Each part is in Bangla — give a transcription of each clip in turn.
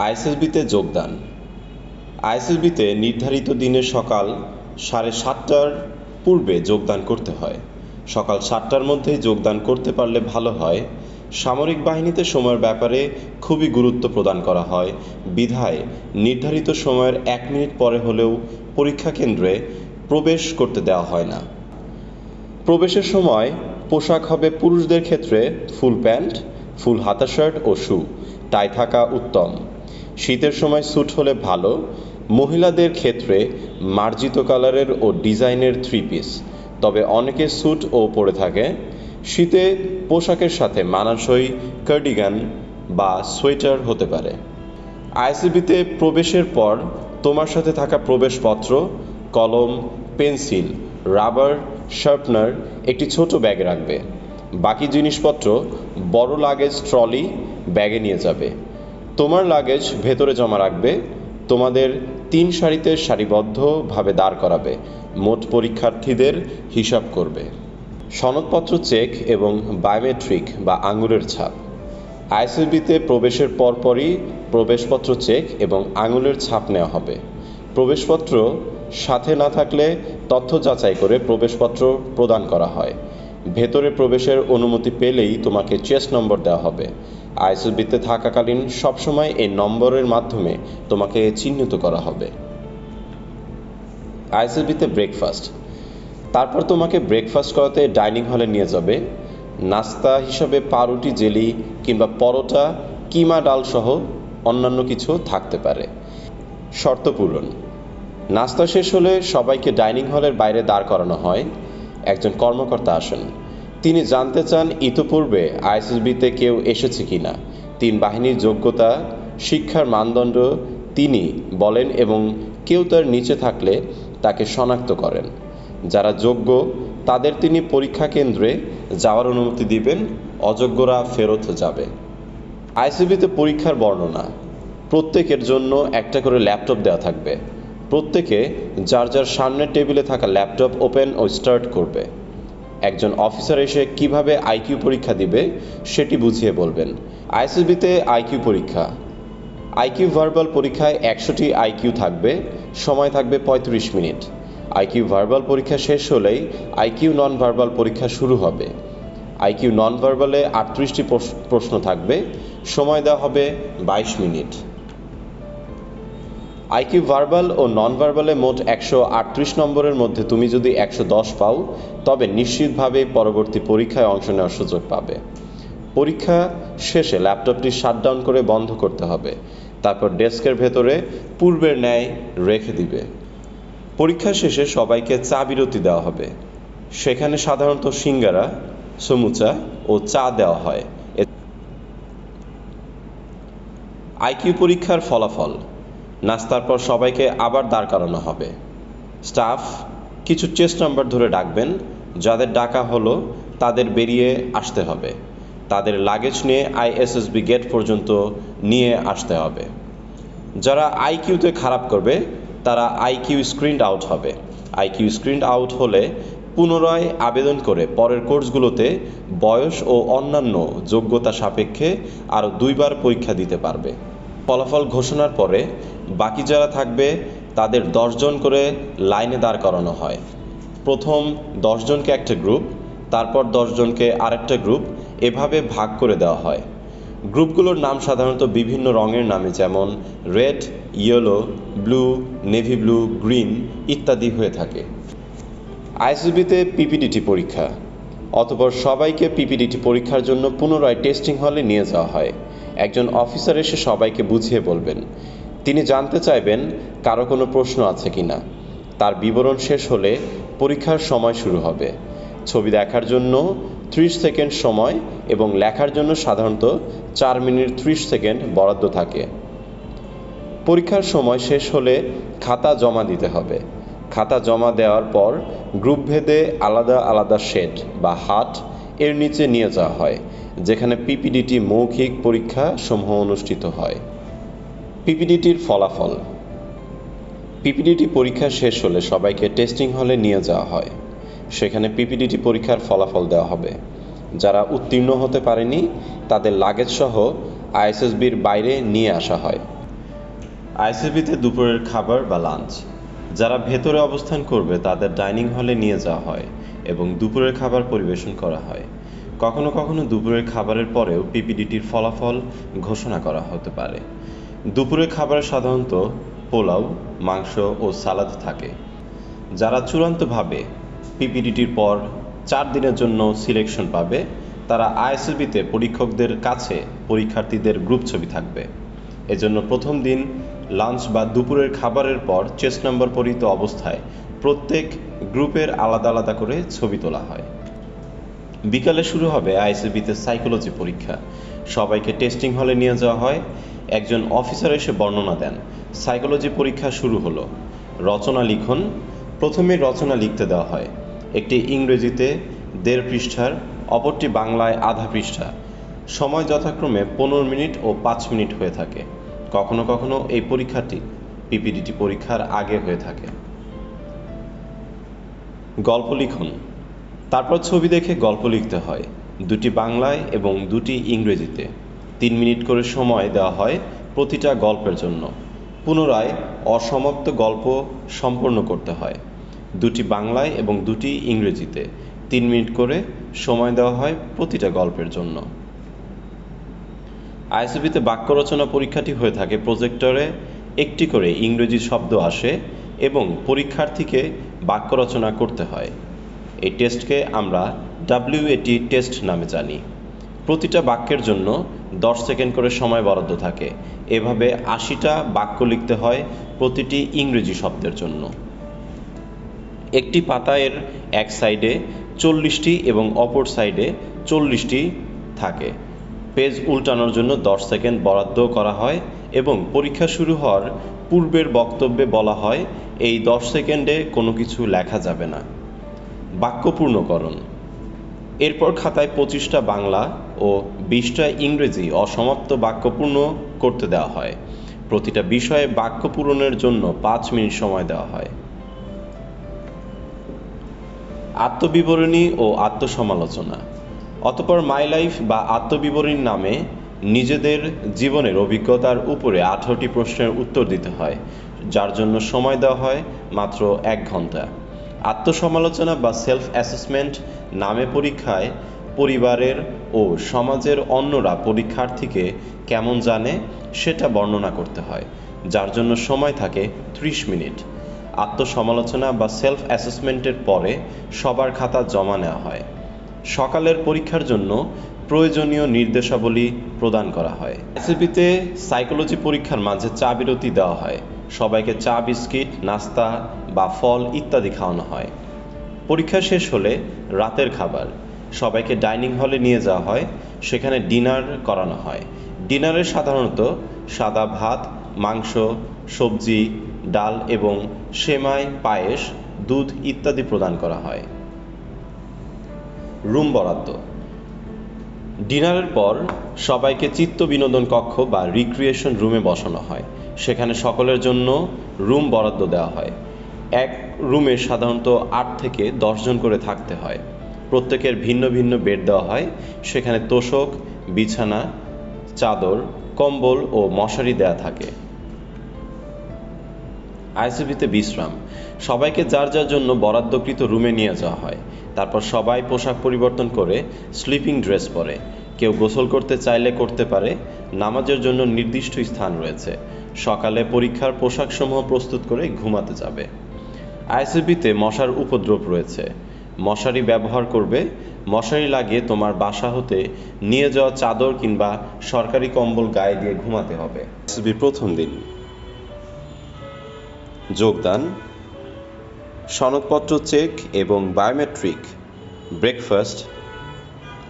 আইএসএসবিতে যোগদান। আইএসএসবিতে নির্ধারিত দিনে সকাল 7:30টার পূর্বে যোগদান করতে হয়। সকাল 7টার মধ্যেই যোগদান করতে পারলে ভালো হয়। সামরিক বাহিনীতে সময়ের ব্যাপারে খুবই গুরুত্ব প্রদান করা হয় বিধায় নির্ধারিত সময়ের 1 মিনিট পরে হলেও পরীক্ষা কেন্দ্রে প্রবেশ করতে দেওয়া হয় না। প্রবেশের সময় পোশাক হবে পুরুষদের ক্ষেত্রে ফুল প্যান্ট, ফুল হাতা শার্ট ও শু, টাই থাকা উত্তম। শীতের সময় স্যুট হলে ভালো। মহিলাদের ক্ষেত্রে মার্জিত কালারের ও ডিজাইনের 3 পিস, তবে অনেকে স্যুটও পরে থাকে। শীতে পোশাকের সাথে মানানসই কার্ডিগান বা সোয়েটার হতে পারে। আইএসএসবিতে প্রবেশের পর তোমার সাথে থাকা প্রবেশপত্র, কলম, পেন্সিল, রাবার, শার্পনার একটি ছোট ব্যাগে রাখবে। বাকি জিনিসপত্র বড় লাগেজ ট্রলি ব্যাগে নিয়ে যাবে। তোমার লাগেজ ভেতরে জমা রাখবে। তোমাদের 3 সারিতে সারিবদ্ধভাবে দাঁড় করাবে। মোট পরীক্ষার্থীদের হিসাব করবে। সনদপত্র চেক এবং বায়োমেট্রিক বা আঙুলের ছাপ। আইএসএসবিতে প্রবেশের পরপরই প্রবেশপত্র চেক এবং আঙুলের ছাপ নেওয়া হবে। প্রবেশপত্র সাথে না থাকলে তথ্য যাচাই করে প্রবেশপত্র প্রদান করা হয়। ভেতরে প্রবেশের অনুমতি পেলেই তোমাকে চেস্ট নম্বর দেওয়া হবে। আইএসএসবিতে থাকাকালীন সবসময় এই নম্বরের মাধ্যমে তোমাকে চিহ্নিত করা হবে। আইএসএসবিতে ব্রেকফাস্ট। তারপর তোমাকে ব্রেকফাস্ট করাতে ডাইনিং হলে নিয়ে যাবে। নাস্তা হিসাবে পাউরুটি, জেলি কিংবা পরোটা, কিমা ডাল সহ অন্যান্য কিছু থাকতে পারে। শর্ত পূরণ। নাস্তা শেষ হলে সবাইকে ডাইনিং হলের বাইরে দাঁড় করানো হয়। একজন কর্মকর্তা আসেন। তিনি জানতে চান ইতোপূর্বে আইএসএসবিতে কেউ এসেছে কিনা, 3 বাহিনীর যোগ্যতা, শিক্ষার মানদণ্ড তিনি বলেন এবং কেউ তার নিচে থাকলে তাকে শনাক্ত করেন। যারা যোগ্য তাদের তিনি পরীক্ষা কেন্দ্রে যাওয়ার অনুমতি দিবেন, অযোগ্যরা ফেরত যাবে। আইএসএসবিতে পরীক্ষার বর্ণনা। প্রত্যেকের জন্য একটা করে ল্যাপটপ দেওয়া থাকবে। প্রত্যেকে যার যার সামনের টেবিলে থাকা ল্যাপটপ ওপেন ও স্টার্ট করবে। একজন অফিসার এসে কিভাবে আইকিউ পরীক্ষা দিবে সেটি বুঝিয়ে বলবেন। আইএসএসবিতে আইকিউ পরীক্ষা। আইকিউ ভার্বাল পরীক্ষায় 100টি আইকিউ থাকবে। সময় থাকবে 35 মিনিট। আইকিউ ভার্বাল পরীক্ষা শেষ হলেই আইকিউ নন ভার্বাল পরীক্ষা শুরু হবে। আইকিউ নন ভার্বালে 38টি প্রশ্ন থাকবে। সময় দেওয়া হবে 22 মিনিট। আইকিউ ভার্বাল ও নন ভার্বালে মোট 138 নম্বরের মধ্যে তুমি যদি 110 পাও তবে নিশ্চিতভাবে পরবর্তী পরীক্ষায় অংশ নেওয়ার সুযোগ পাবে। পরীক্ষা শেষে ল্যাপটপটি শাটডাউন করে বন্ধ করতে হবে। তারপর ডেস্কের ভেতরে পূর্বের ন্যায় রেখে দিবে। পরীক্ষা শেষে সবাইকে চা বিরতি দেওয়া হবে। সেখানে সাধারণত সিঙ্গারা, সমুচা ও চা দেওয়া হয়। আইকিউ পরীক্ষার ফলাফল। নাস্তার পর সবাইকে আবার দাঁড় করানো হবে। স্টাফ কিছু চেস্ট নাম্বার ধরে ডাকবেন। যাদের ডাকা হলো তাদের বেরিয়ে আসতে হবে। তাদের লাগেজ নিয়ে আইএসএসবি গেট পর্যন্ত নিয়ে আসতে হবে। যারা আইকিউতে খারাপ করবে তারা আইকিউ স্ক্রিনড আউট হবে। আইকিউ স্ক্রিনড আউট হলে পুনরায় আবেদন করে পরের কোর্সগুলোতে বয়স ও অন্যান্য যোগ্যতা সাপেক্ষে আরও 2 বার পরীক্ষা দিতে পারবে। ফলাফল ঘোষণার পরে বাকি যারা থাকবে তাদের 10 জন করে লাইনে দাঁড় করানো হয়। প্রথম 10 জনকে একটা গ্রুপ, তারপর 10 জনকে আরেকটা গ্রুপ, এভাবে ভাগ করে দেওয়া হয়। গ্রুপগুলোর নাম সাধারণত বিভিন্ন রঙের নামে, যেমন red, yellow, blue, navy blue, green ইত্যাদি হয়ে থাকে। আইএসএসবিতে পিপিডিটি পরীক্ষা। অতঃপর সবাইকে পিপিডিটি পরীক্ষার জন্য পুনরায় টেস্টিং হলে নিয়ে যাওয়া হয়। একজন অফিসার এসে সবাইকে বুঝিয়ে বলবেন। তিনি জানতে চাইবেন কারো কোনো প্রশ্ন আছে কিনা। তার বিবরণ শেষ হলে পরীক্ষার সময় শুরু হবে। ছবি দেখার জন্য 30 সেকেন্ড সময় এবং লেখার জন্য সাধারণত 4 মিনিট 30 সেকেন্ড বরাদ্দ থাকে। পরীক্ষার সময় শেষ হলে খাতা জমা দিতে হবে। খাতা জমা দেওয়ার পর গ্রুপভেদে আলাদা আলাদা শেড বা হাট এর নিচে নিয়ে যাওয়া হয়, যেখানে পিপিডিটি মৌখিক পরীক্ষা সমূহ অনুষ্ঠিত হয়। পিপিডিটির ফলাফল। পিপিডিটি পরীক্ষা শেষ হলে সবাইকে টেস্টিং হলে নিয়ে যাওয়া হয়। সেখানে পিপিডিটি পরীক্ষার ফলাফল দেওয়া হবে। যারা উত্তীর্ণ হতে পারেনি তাদের লাগেজ সহ আইএসএসবির বাইরে নিয়ে আসা হয়। আইএসএসবি-তে দুপুরের খাবার বা লাঞ্চ। যারা ভেতরে অবস্থান করবে তাদের ডাইনিং হলে নিয়ে যাওয়া হয় এবং দুপুরের খাবার পরিবেশন করা হয়। কখনো কখনো দুপুরের খাবারের পরেও পিপিডিটির ফলাফল ঘোষণা করা হতে পারে। দুপুরের খাবারে সাধারণত পোলাও, মাংস ও সালাদ থাকে। যারা চূড়ান্তভাবে পিপিডিটির পর 4 দিনের জন্য সিলেকশন পাবে, তারা আইএসএসবি-তে পরীক্ষকদের কাছে পরীক্ষার্থীদের গ্রুপ ছবি থাকবে। এজন্য প্রথম দিন লাঞ্চ বা দুপুরের খাবারের পর চেস্ট নাম্বার পরিহিত অবস্থায় প্রত্যেক গ্রুপের আলাদা আলাদা করে ছবি তোলা হয়। বিকালে শুরু হবে আইএসএসবি-তে সাইকোলজি পরীক্ষা। সবাইকে টেস্টিং হলে নিয়ে যাওয়া হয়। একজন অফিসার এসে বর্ণনা দেন, সাইকোলজি পরীক্ষা শুরু হলো। রচনা লিখন। প্রথমে রচনা লিখতে দেওয়া হয়। একটি ইংরেজিতে 1.5 পৃষ্ঠার, অপরটি বাংলায় আধা পৃষ্ঠা। সময় যথাক্রমে 15 মিনিট ও 5 মিনিট হয়ে থাকে। কখনো কখনো এই পরীক্ষাটি পিপিডিটি পরীক্ষার আগে হয়ে থাকে। গল্প লিখন। তারপর ছবি দেখে গল্প লিখতে হয়, 2টি বাংলায় এবং 2টি ইংরেজিতে। 3 মিনিট করে সময় দেওয়া হয় প্রতিটা গল্পের জন্য। পুনরায় অসমাপ্ত গল্প সম্পূর্ণ করতে হয়, 2টি বাংলায় এবং 2টি ইংরেজিতে। 3 মিনিট করে সময় দেওয়া হয় প্রতিটা গল্পের জন্য। আইএসএসবি-তে বাক্য রচনা পরীক্ষাটি হয়ে থাকে প্রজেক্টরে। একটি করে ইংরেজি শব্দ আসে এবং পরীক্ষার্থীকে বাক্য রচনা করতে হয়। এই টেস্টকে আমরা WAT টেস্ট নামে জানি। প্রতিটা বাক্যের জন্য 10 সেকেন্ড করে সময় বরাদ্দ থাকে। এভাবে 80টা বাক্য লিখতে হয় প্রতিটি ইংরেজি শব্দের জন্য। একটি পাতায়ের এক সাইডে 40টি এবং অপর সাইডে 40টি থাকে। পেজ উল্টানোর জন্য 10 সেকেন্ড বরাদ্দ করা হয় এবং পরীক্ষা শুরু হওয়ার পূর্বের বক্তব্যে বলা হয়, এই 10 সেকেন্ডে কোনো কিছু লেখা যাবে না। বাক্য পূর্ণকরণ। এরপর খাতায় 25টা বাংলা ও 20টা ইংরেজি অসমাপ্ত বাক্য পূর্ণ করতে দেওয়া হয়। প্রতিটা বিষয়ে বাক্য পূরণের জন্য 5 মিনিট সময় দেওয়া হয়। আত্মবিবরণী ও আত্মসমালোচনা। অতঃপর মাই লাইফ বা আত্মবিবরণী নামে নিজেদের জীবনের অভিজ্ঞতার উপরে 18টি প্রশ্নের উত্তর দিতে হয়, যার জন্য সময় দেওয়া হয় মাত্র 1 ঘন্টা। আত্মসমালোচনা বা সেলফ অ্যাসেসমেন্ট নামে পরীক্ষায় পরিবারের ও সমাজের অন্যরা পরীক্ষার্থীকে কেমন জানে সেটা বর্ণনা করতে হয়, যার জন্য সময় থাকে 30 মিনিট। আত্মসমালোচনা বা সেলফ অ্যাসেসমেন্টের পরে সবার খাতা জমা নেওয়া হয়। সকালের পরীক্ষার জন্য প্রয়োজনীয় নির্দেশাবলী প্রদান করা হয়। আইএসএসবি-তে সাইকোলজি পরীক্ষার মাঝে চা বিরতি দেওয়া হয়। সবাইকে চা, বিস্কিট, নাস্তা বা ফল ইত্যাদি খাওয়ানো হয়। পরীক্ষা শেষ হলে রাতের খাবার। সবাইকে ডাইনিং হলে নিয়ে যাওয়া হয়, সেখানে ডিনার করানো হয়। ডিনারে সাধারণত সাদা ভাত, মাংস, সবজি, ডাল এবং সেমাই, পায়েস, দুধ ইত্যাদি প্রদান করা হয়। রুম বরাদ্দ। ডিনারের পর সবাইকে চিত্ত বিনোদন কক্ষ বা রিক্রিয়েশন রুমে বসানো হয়। সেখানে সকলের জন্য রুম বরাদ্দ দেওয়া হয়। এক রুমে সাধারণত 8 থেকে 10 জন করে থাকতে হয়। প্রত্যেকের ভিন্ন ভিন্ন বেড দেওয়া হয়। সেখানে তোশক, বিছানা, চাদর, কম্বল ও মশারি দেয়া থাকে। আইএসএসবি-তে বিশ্রাম। সবাইকে যার যার জন্য বরাদ্দকৃত রুমে নিয়ে যাওয়া হয়। তারপর সবাই পোশাক পরিবর্তন করে স্লিপিং ড্রেস পরে। কেউ গোসল করতে চাইলে করতে পারে। নামাজের জন্য নির্দিষ্ট স্থান রয়েছে। সকালে পরীক্ষার পোশাকসমূহ প্রস্তুত করে ঘুমাতে যাবে। আইএসএসবি-তে মশার উপদ্রব রয়েছে। মশারি ব্যবহার করবে। মশারি লাগিয়ে তোমার বাসা হতে নিয়ে যাওয়া চাদর কিংবা সরকারি কম্বল গায়ে দিয়ে ঘুমাতে হবে। আইএসএসবি প্রথম দিন। যোগদান, সনদপত্র চেক এবং বায়োমেট্রিক, ব্রেকফাস্ট,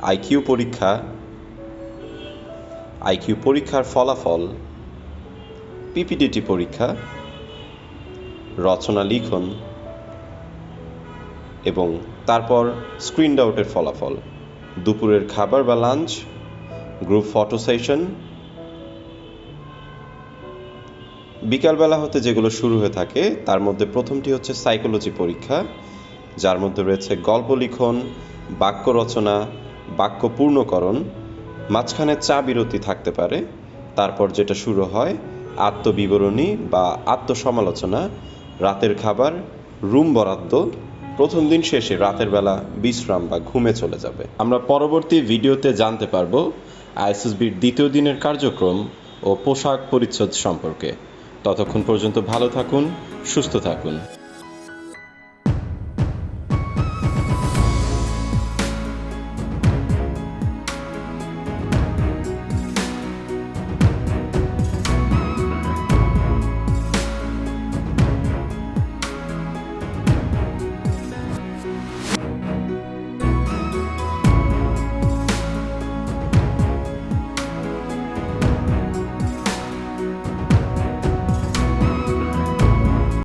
আইকিউ পরীক্ষা, আইকিউ পরীক্ষার ফলাফল, পিপিডিটি পরীক্ষা, রচনা লিখন এবং তারপর স্ক্রিন আউটের ফলাফল, দুপুরের খাবার বা লাঞ্চ, গ্রুপ ফটো সেশন। বিকালবেলা হতে যেগুলো শুরু হয়ে থাকে তার মধ্যে প্রথমটি হচ্ছে সাইকোলজি পরীক্ষা, যার মধ্যে রয়েছে গল্প লিখন, বাক্য রচনা, বাক্য পূর্ণকরণ, মাঝখানে চা বিরতি থাকতে পারে। তারপর যেটা শুরু হয় আত্মবিবরণী বা আত্মসমালোচনা, রাতের খাবার, রুম বরাদ্দ, প্রথম দিন শেষে রাতের বেলা বিশ্রাম বা ঘুমে চলে যাবে। আমরা পরবর্তী ভিডিওতে জানতে পারবো আইএসএসবির দ্বিতীয় দিনের কার্যক্রম ও পোশাক পরিচ্ছদ সম্পর্কে। ততক্ষণ পর্যন্ত ভালো থাকুন, সুস্থ থাকুন।